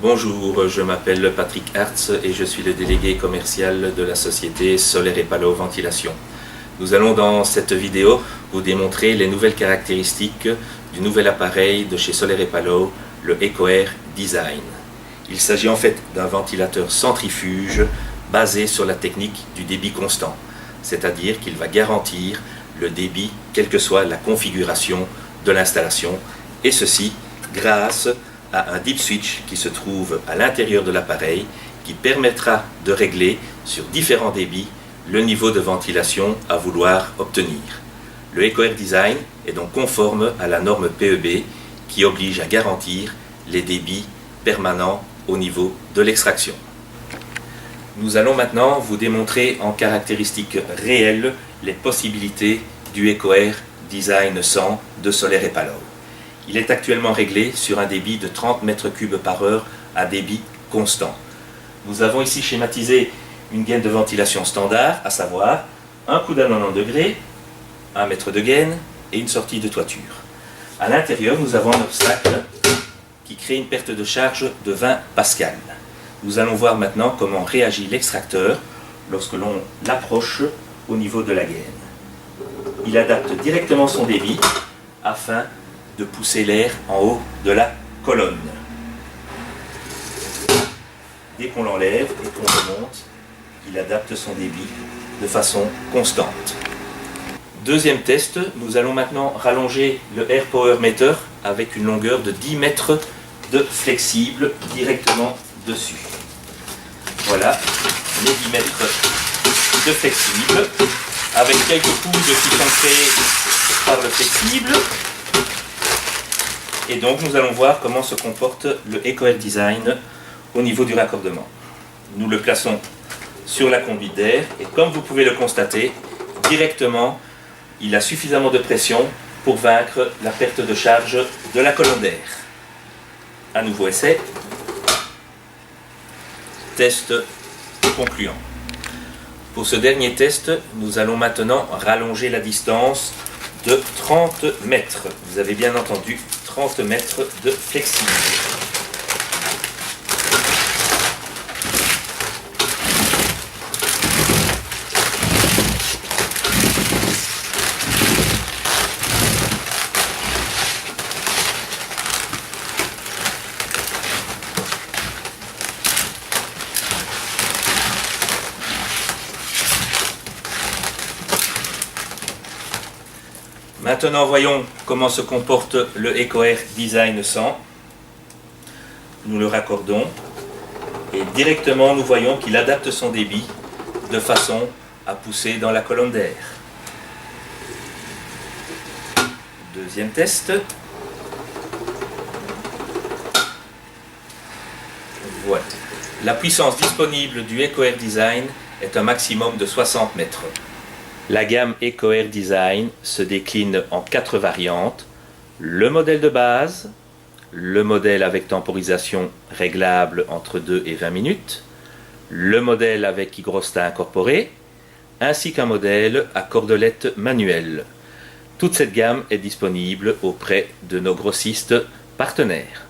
Bonjour, je m'appelle Patrick Hartz et je suis le délégué commercial de la société Solaire et Palo Ventilation. Nous allons dans cette vidéo vous démontrer les nouvelles caractéristiques du nouvel appareil de chez Solaire et Palo, le EcoAir Design. Il s'agit en fait d'un ventilateur centrifuge basé sur la technique du débit constant, c'est-à-dire qu'il va garantir le débit quelle que soit la configuration de l'installation, et ceci grâce à un deep switch qui se trouve à l'intérieur de l'appareil qui permettra de régler sur différents débits le niveau de ventilation à vouloir obtenir. Le EcoAir Design est donc conforme à la norme PEB qui oblige à garantir les débits permanents au niveau de l'extraction. Nous allons maintenant vous démontrer en caractéristiques réelles les possibilités du EcoAir Design 100 de Solaire et Palo. Il est actuellement réglé sur un débit de 30 mètres cubes par heure à débit constant. Nous avons ici schématisé une gaine de ventilation standard, à savoir un coude à 90 degrés, 1 mètre de gaine et une sortie de toiture. À l'intérieur, nous avons un obstacle qui crée une perte de charge de 20 pascal. Nous allons voir maintenant comment réagit l'extracteur lorsque l'on l'approche au niveau de la gaine. Il adapte directement son débit afin de pousser l'air en haut de la colonne. Dès qu'on l'enlève et qu'on remonte, il adapte son débit de façon constante. Deuxième test, nous allons maintenant rallonger le Air Power Meter avec une longueur de 10 mètres de flexible directement dessus. Voilà les 10 mètres de flexible avec quelques coudes qui sont créés par le flexible. Et donc nous allons voir comment se comporte le EcoAir Design au niveau du raccordement. Nous le plaçons sur la conduite d'air et comme vous pouvez le constater, directement il a suffisamment de pression pour vaincre la perte de charge de la colonne d'air. Un nouveau essai. Test concluant. Pour ce dernier test, nous allons maintenant rallonger la distance de 30 mètres. Vous avez bien entendu 30 mètres de flexible. Maintenant, voyons comment se comporte le EcoAir Design 100. Nous le raccordons et directement nous voyons qu'il adapte son débit de façon à pousser dans la colonne d'air. Deuxième test. Voilà. La puissance disponible du EcoAir Design est un maximum de 60 mètres. La gamme EcoAir Design se décline en 4 variantes. Le modèle de base, le modèle avec temporisation réglable entre 2 et 20 minutes, le modèle avec hygrostat incorporé, ainsi qu'un modèle à cordelette manuelle. Toute cette gamme est disponible auprès de nos grossistes partenaires.